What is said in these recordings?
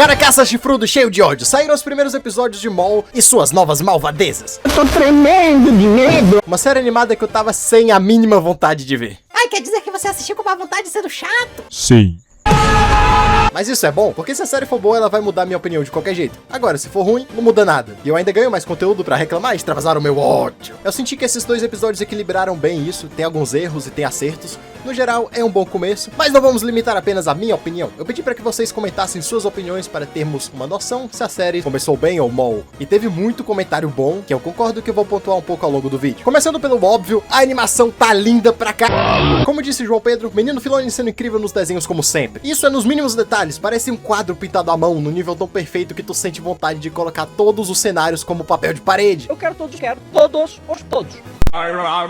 Carcaça chifrudo cheio de ódio, saíram os primeiros episódios de Mol e suas novas malvadezas. Eu tô tremendo de medo. Uma série animada que eu tava sem a mínima vontade de ver. Ai, quer dizer que você assistiu com uma vontade sendo chato? Sim. Mas isso é bom, porque se a série for boa, ela vai mudar minha opinião de qualquer jeito. Agora, se for ruim, não muda nada. E eu ainda ganho mais conteúdo pra reclamar e extravasar o meu ódio. Eu senti que esses dois episódios equilibraram bem isso, tem alguns erros e tem acertos. No geral, é um bom começo, mas não vamos limitar apenas a minha opinião. Eu pedi pra que vocês comentassem suas opiniões para termos uma noção se a série começou bem ou mal. E teve muito comentário bom, que eu concordo que eu vou pontuar um pouco ao longo do vídeo. Começando pelo óbvio, a animação tá linda pra cá. Como disse João Pedro, Menino Filoni sendo incrível nos desenhos como sempre. Isso é nos mínimos detalhes, parece um quadro pintado à mão, no nível tão perfeito que tu sente vontade de colocar todos os cenários como papel de parede. Eu quero todos os todos.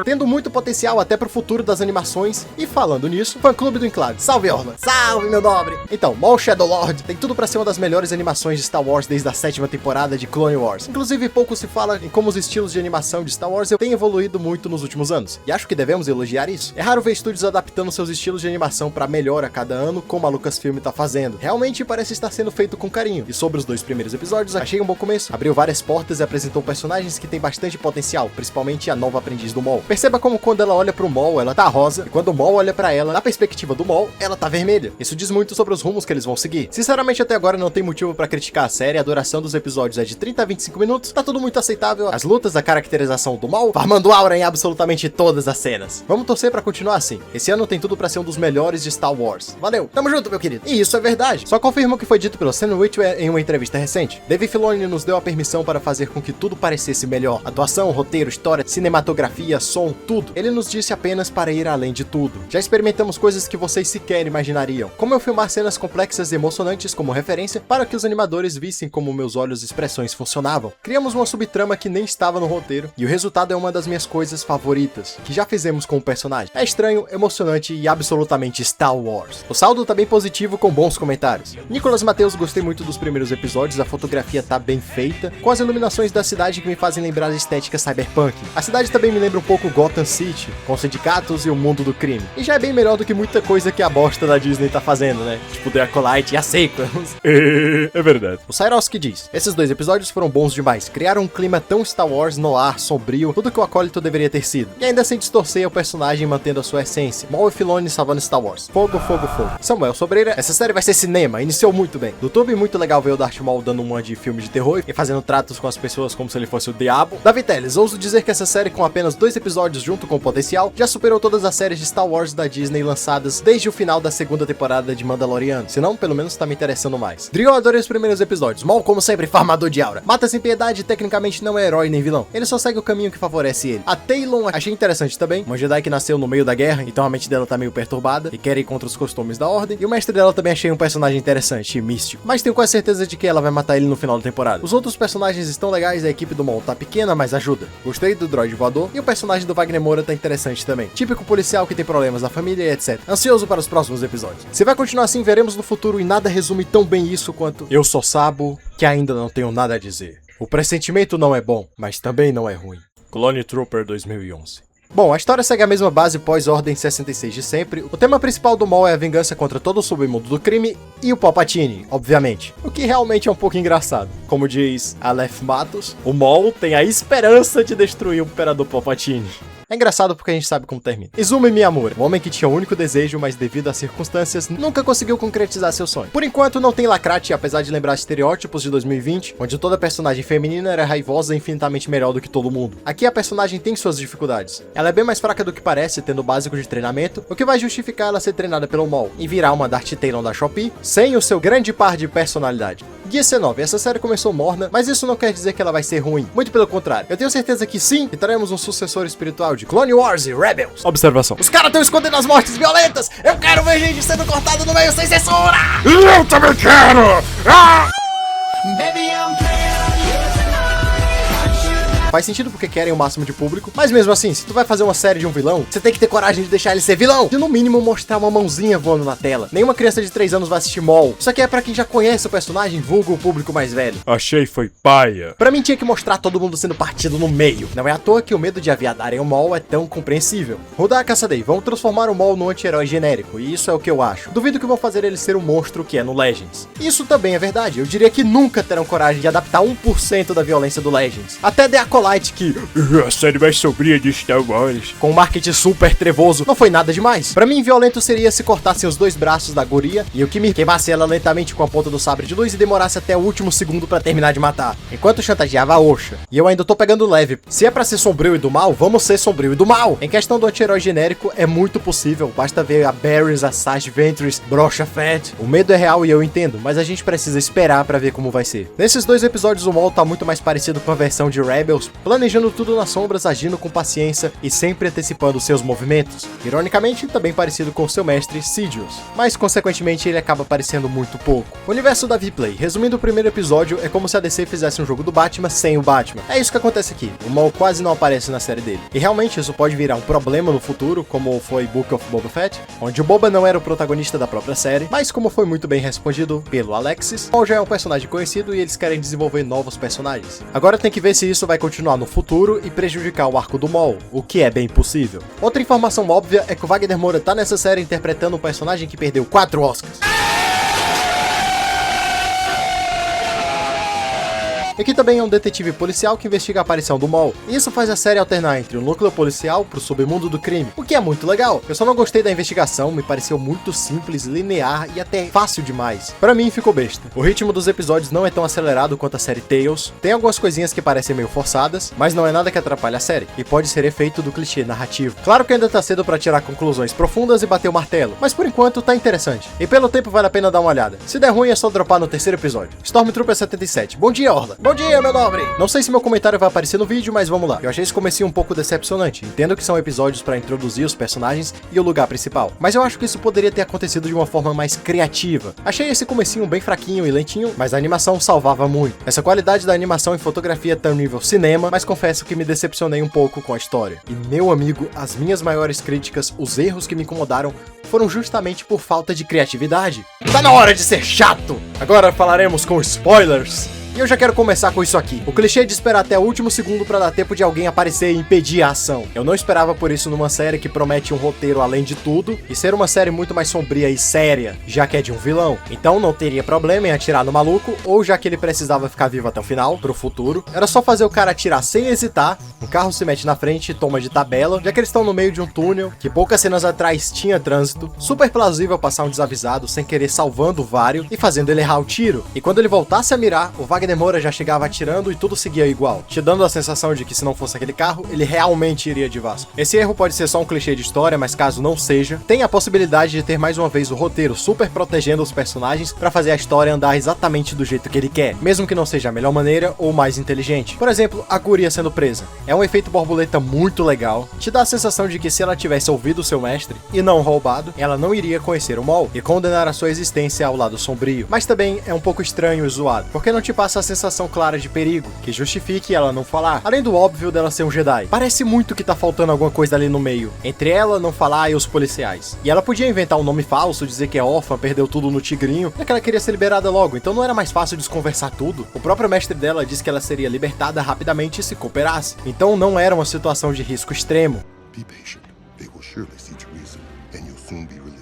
Tendo muito potencial até pro futuro das animações. E falando nisso, Fã Clube do Enclave. Salve, Orla! Salve, meu nobre! Então, Maul Shadow Lord tem tudo pra ser uma das melhores animações de Star Wars desde a 7ª temporada de Clone Wars. Inclusive, pouco se fala em como os estilos de animação de Star Wars têm evoluído muito nos últimos anos. E acho que devemos elogiar isso. É raro ver estúdios adaptando seus estilos de animação pra melhor a cada ano, como a Lucasfilm tá fazendo. Realmente parece estar sendo feito com carinho. E sobre os dois primeiros episódios, achei um bom começo. Abriu várias portas e apresentou personagens que têm bastante potencial, principalmente a nova aprendiz do Maul. Perceba como quando ela olha pro Maul, ela tá rosa, e quando o Maul olha pra ela, na perspectiva do Maul, ela tá vermelha. Isso diz muito sobre os rumos que eles vão seguir. Sinceramente, até agora não tem motivo pra criticar a série, a duração dos episódios é de 30 a 25 minutos, tá tudo muito aceitável, as lutas, a caracterização do Maul, farmando aura em absolutamente todas as cenas. Vamos torcer pra continuar assim. Esse ano tem tudo pra ser um dos melhores de Star Wars. Valeu, tamo junto, meu querido. E isso é verdade. Só confirmo o que foi dito pelo Sam Witwer em uma entrevista recente. Dave Filoni nos deu a permissão para fazer com que tudo parecesse melhor. Atuação, roteiro, história, cinematografia, som, tudo. Ele nos disse apenas para ir além de tudo. Já experimentamos coisas que vocês sequer imaginariam. Como eu filmar cenas complexas e emocionantes como referência para que os animadores vissem como meus olhos e expressões funcionavam. Criamos uma subtrama que nem estava no roteiro e o resultado é uma das minhas coisas favoritas, que já fizemos com o personagem. É estranho, emocionante e absolutamente Star Wars. O saldo tá bem positivo com bons comentários. Nicolas Mateus, gostei muito dos primeiros episódios, a fotografia tá bem feita, com as iluminações da cidade que me fazem lembrar a estética cyberpunk. A cidade também me lembra um pouco Gotham City, com sindicatos e o mundo do crime. E já é bem melhor do que muita coisa que a bosta da Disney tá fazendo, né? Tipo The Acolyte e a Sequels. É verdade. O Cyrosky diz: esses dois episódios foram bons demais, criaram um clima tão Star Wars no ar, sombrio, tudo que o acólito deveria ter sido. E ainda sem distorcer o personagem mantendo a sua essência. Maul e Filoni salvando Star Wars. Fogo, fogo, fogo. Samuel Sobreira, essa série vai ser cinema, iniciou muito bem. Do YouTube, muito legal ver o Darth Maul dando uma de filme de terror e fazendo tratos com as pessoas como se ele fosse o diabo. Davi Teles, ouso dizer que essa série com apenas 2 episódios junto com o potencial, já superou todas as séries de Star Wars da Disney lançadas desde o final da 2ª temporada de Mandaloriano. Se não, pelo menos tá me interessando mais. Drio, adorei os primeiros episódios. Maul, como sempre, farmador de aura. Mata sem piedade, tecnicamente não é herói nem vilão. Ele só segue o caminho que favorece ele. A Talon achei interessante também. Uma Jedi que nasceu no meio da guerra, então a mente dela tá meio perturbada e quer ir contra os costumes da ordem. E o mestre dela também achei um personagem interessante e místico. Mas tenho quase certeza de que ela vai matar ele no final da temporada. Os outros personagens estão legais, a equipe do Maul tá pequena, mas ajuda. Gostei do droid voador e o personagem do Wagner Moura tá interessante também. Típico policial que tem problemas na família e etc. Ansioso para os próximos episódios. Se vai continuar assim, veremos no futuro e nada resume tão bem isso quanto eu só sabo que ainda não tenho nada a dizer. O pressentimento não é bom, mas também não é ruim. Clone Trooper 2011. Bom, a história segue a mesma base pós-Ordem 66 de sempre. O tema principal do Maul é a vingança contra todo o submundo do crime e o Palpatine, obviamente. O que realmente é um pouco engraçado. Como diz Aleph Matos, o Maul tem a esperança de destruir o Imperador Palpatine. É engraçado porque a gente sabe como termina. Izumi Miyamura, um homem que tinha um único desejo, mas devido às circunstâncias, nunca conseguiu concretizar seu sonho. Por enquanto, não tem lacrate, apesar de lembrar estereótipos de 2020, onde toda personagem feminina era raivosa e infinitamente melhor do que todo mundo. Aqui a personagem tem suas dificuldades. Ela é bem mais fraca do que parece, tendo o básico de treinamento, o que vai justificar ela ser treinada pelo Maul e virar uma Darth Talon da Shopee, sem o seu grande par de personalidade. Guia C9, essa série começou morna, mas isso não quer dizer que ela vai ser ruim. Muito pelo contrário. Eu tenho certeza que sim, que teremos um sucessor espiritual de Clone Wars e Rebels. Observação. Os caras estão escondendo as mortes violentas! Eu quero ver gente sendo cortada no meio sem censura! Eu também quero! Ah! Baby, I'm playing on you tonight. I should Faz sentido porque querem o máximo de público, mas mesmo assim, se tu vai fazer uma série de um vilão, você tem que ter coragem de deixar ele ser vilão, de no mínimo mostrar uma mãozinha voando na tela. Nenhuma criança de 3 anos vai assistir Maul. Isso aqui é pra quem já conhece o personagem, vulgo o público mais velho. Achei foi paia. Pra mim tinha que mostrar todo mundo sendo partido no meio. Não é à toa que o medo de aviadarem o Maul é tão compreensível. Rodar, Caçadei, vão transformar o Maul num anti-herói genérico, e isso é o que eu acho. Duvido que vão fazer ele ser o monstro que é no Legends. Isso também é verdade, eu diria que nunca terão coragem de adaptar 1% da violência do Legends. Até The Acolyte, que A série mais sombria de Star Wars. com um marketing super trevoso, não foi nada demais. Pra mim, violento seria se cortassem os 2 braços da guria e o que me queimasse ela lentamente com a ponta do sabre de luz e demorasse até o último segundo pra terminar de matar, enquanto chantageava a Osha. E eu ainda tô pegando leve. Se é pra ser sombrio e do mal, vamos ser sombrio e do mal. Em questão do anti-herói genérico, é muito possível. Basta ver a Barrys, a Sage Ventress, Brocha Fett. O medo é real e eu entendo, mas a gente precisa esperar pra ver como vai ser. Nesses 2 episódios, o Maul tá muito mais parecido com a versão de Rebels, planejando tudo nas sombras, agindo com paciência e sempre antecipando seus movimentos. Ironicamente, também parecido com seu mestre, Sidious, mas consequentemente ele acaba aparecendo muito pouco. O universo da V-Play, resumindo o primeiro episódio, é como se a DC fizesse um jogo do Batman sem o Batman. É isso que acontece aqui, o Maul quase não aparece na série dele. E realmente isso pode virar um problema no futuro, como foi Book of Boba Fett, onde o Boba não era o protagonista da própria série, mas como foi muito bem respondido pelo Alexis, Maul já é um personagem conhecido e eles querem desenvolver novos personagens. Agora tem que ver se isso vai continuar no futuro e prejudicar o arco do Maul, o que é bem possível. Outra informação óbvia é que o Wagner Moura tá nessa série interpretando um personagem que perdeu 4 Oscars. E que também é um detetive policial que investiga a aparição do Maul. E isso faz a série alternar entre o núcleo policial pro submundo do crime, o que é muito legal. Eu só não gostei da investigação, me pareceu muito simples, linear e até fácil demais. Pra mim ficou besta. O ritmo dos episódios não é tão acelerado quanto a série Tales, tem algumas coisinhas que parecem meio forçadas, mas não é nada que atrapalhe a série, e pode ser efeito do clichê narrativo. Claro que ainda tá cedo pra tirar conclusões profundas e bater o martelo, mas por enquanto tá interessante. E pelo tempo vale a pena dar uma olhada. Se der ruim é só dropar no 3º episódio. Stormtrooper 77. Bom dia, Orla. Bom dia, meu nobre! Não sei se meu comentário vai aparecer no vídeo, mas vamos lá. Eu achei esse comecinho um pouco decepcionante. Entendo que são episódios pra introduzir os personagens e o lugar principal, mas eu acho que isso poderia ter acontecido de uma forma mais criativa. Achei esse comecinho bem fraquinho e lentinho, mas a animação salvava muito. Essa qualidade da animação e fotografia tá no nível cinema, mas confesso que me decepcionei um pouco com a história. E meu amigo, as minhas maiores críticas, os erros que me incomodaram, foram justamente por falta de criatividade. Tá na hora de ser chato! Agora falaremos com spoilers. E eu já quero começar com isso aqui. O clichê de esperar até o último segundo pra dar tempo de alguém aparecer e impedir a ação. Eu não esperava por isso numa série que promete um roteiro além de tudo, e ser uma série muito mais sombria e séria, já que é de um vilão. Então não teria problema em atirar no maluco, ou já que ele precisava ficar vivo até o final, pro futuro, era só fazer o cara atirar sem hesitar, um carro se mete na frente e toma de tabela, já que eles estão no meio de um túnel, que poucas cenas atrás tinha trânsito, super plausível passar um desavisado sem querer salvando o Vario e fazendo ele errar o tiro. E quando ele voltasse a mirar, o Wagner Moura já chegava atirando e tudo seguia igual, te dando a sensação de que se não fosse aquele carro, ele realmente iria de Vasco. Esse erro pode ser só um clichê de história, mas caso não seja, tem a possibilidade de ter mais uma vez o roteiro super protegendo os personagens pra fazer a história andar exatamente do jeito que ele quer, mesmo que não seja a melhor maneira ou mais inteligente. Por exemplo, a guria sendo presa. É um efeito borboleta muito legal, te dá a sensação de que se ela tivesse ouvido seu mestre e não roubado, ela não iria conhecer o Maul e condenar a sua existência ao lado sombrio. Mas também é um pouco estranho e zoado, porque não te passa a sensação clara de perigo, que justifique ela não falar, além do óbvio dela ser um Jedi. Parece muito que tá faltando alguma coisa ali no meio, entre ela não falar e os policiais. E ela podia inventar um nome falso, dizer que é órfã, perdeu tudo no tigrinho, e que ela queria ser liberada logo, então não era mais fácil desconversar tudo? O próprio mestre dela disse que ela seria libertada rapidamente se cooperasse, então não era uma situação de risco extremo. Be patient. They will surely see to reason, and you'll soon be released.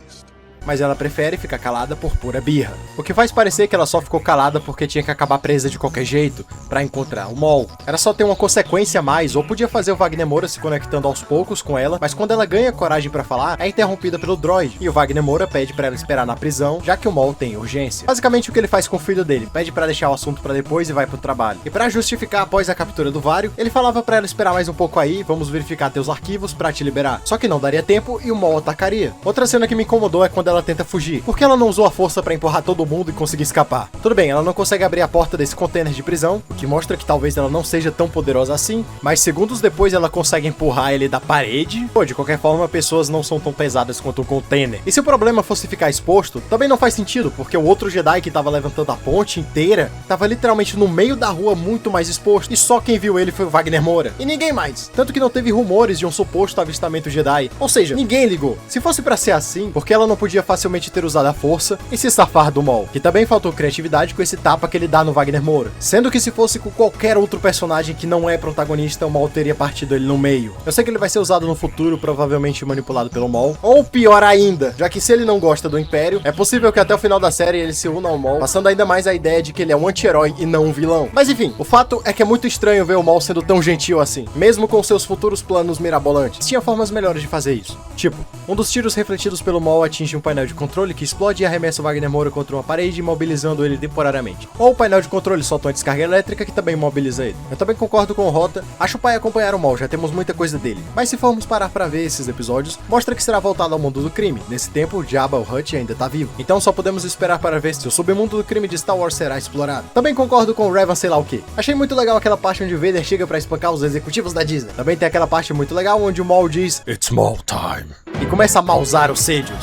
Mas ela prefere ficar calada por pura birra. O que faz parecer que ela só ficou calada porque tinha que acabar presa de qualquer jeito pra encontrar o Maul. Era só ter uma consequência a mais, ou podia fazer o Wagner Moura se conectando aos poucos com ela, mas quando ela ganha coragem pra falar, é interrompida pelo droid, e o Wagner Moura pede pra ela esperar na prisão, já que o Maul tem urgência. Basicamente o que ele faz com o filho dele, pede pra deixar o assunto pra depois e vai pro trabalho. E pra justificar após a captura do Vario, ele falava pra ela esperar mais um pouco aí, vamos verificar teus arquivos pra te liberar. Só que não daria tempo e o Maul atacaria. Outra cena que me incomodou é quando ela tenta fugir, porque ela não usou a força pra empurrar todo mundo e conseguir escapar. Tudo bem, ela não consegue abrir a porta desse container de prisão, o que mostra que talvez ela não seja tão poderosa assim, mas segundos depois ela consegue empurrar ele da parede. Pô, de qualquer forma, pessoas não são tão pesadas quanto um container. E se o problema fosse ficar exposto, também não faz sentido, porque o outro Jedi que tava levantando a ponte inteira, tava literalmente no meio da rua muito mais exposto, e só quem viu ele foi o Wagner Moura, e ninguém mais. Tanto que não teve rumores de um suposto avistamento Jedi, ou seja, ninguém ligou. Se fosse pra ser assim, porque ela não podia facilmente ter usado a força e se safar do Maul, que também faltou criatividade com esse tapa que ele dá no Wagner Moura. Sendo que se fosse com qualquer outro personagem que não é protagonista, o Maul teria partido ele no meio. Eu sei que ele vai ser usado no futuro, provavelmente manipulado pelo Maul, ou pior ainda, já que se ele não gosta do Império, é possível que até o final da série ele se una ao Maul, passando ainda mais a ideia de que ele é um anti-herói e não um vilão. Mas enfim, o fato é que é muito estranho ver o Maul sendo tão gentil assim, mesmo com seus futuros planos mirabolantes. Tinha formas melhores de fazer isso. Tipo, um dos tiros refletidos pelo Maul atinge um painel de controle que explode e arremessa o Wagner Moura contra uma parede, imobilizando ele temporariamente. Ou o painel de controle solta uma descarga elétrica que também imobiliza ele. Eu também concordo com o Rota, acho pai acompanhar o Maul, já temos muita coisa dele. Mas se formos parar pra ver esses episódios, mostra que será voltado ao mundo do crime. Nesse tempo, Jabba o Hutt ainda tá vivo. Então só podemos esperar para ver se o submundo do crime de Star Wars será explorado. Também concordo com o Revan sei lá o que. Achei muito legal aquela parte onde o Vader chega pra espancar os executivos da Disney. Também tem aquela parte muito legal onde o Maul diz It's Maul time. e começa a mausar os Sedios.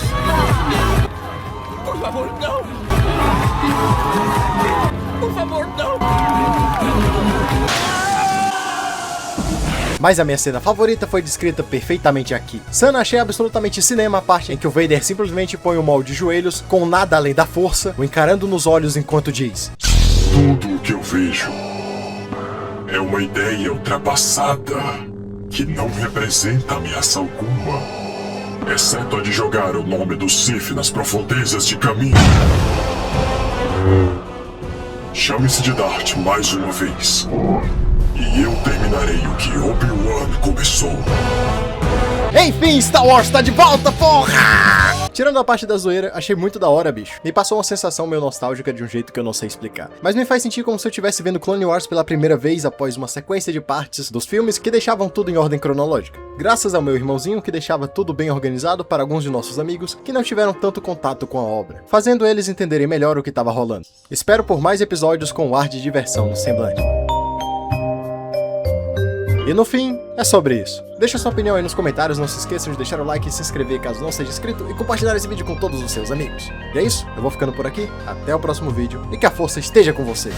Por favor, não! Por favor, não! Mas a minha cena favorita foi descrita perfeitamente aqui. Sana, achei absolutamente cinema a parte em que o Vader simplesmente põe o Maul de joelhos, com nada além da força, o encarando nos olhos enquanto diz: Tudo o que eu vejo é uma ideia ultrapassada que não representa ameaça alguma, exceto a de jogar o nome do Sith nas profundezas de caminho. Chame-se de Darth mais uma vez, e eu terminarei o que Obi-Wan começou. Enfim, Star Wars tá de volta, porra! Tirando a parte da zoeira, achei muito da hora, bicho. Me passou uma sensação meio nostálgica de um jeito que eu não sei explicar. Mas me faz sentir como se eu estivesse vendo Clone Wars pela primeira vez após uma sequência de partes dos filmes que deixavam tudo em ordem cronológica. Graças ao meu irmãozinho que deixava tudo bem organizado para alguns de nossos amigos que não tiveram tanto contato com a obra, fazendo eles entenderem melhor o que estava rolando. Espero por mais episódios com um ar de diversão no semblante. E no fim, é sobre isso. Deixa sua opinião aí nos comentários, não se esqueçam de deixar o like e se inscrever caso não seja inscrito e compartilhar esse vídeo com todos os seus amigos. E é isso, eu vou ficando por aqui, até o próximo vídeo e que a força esteja com vocês.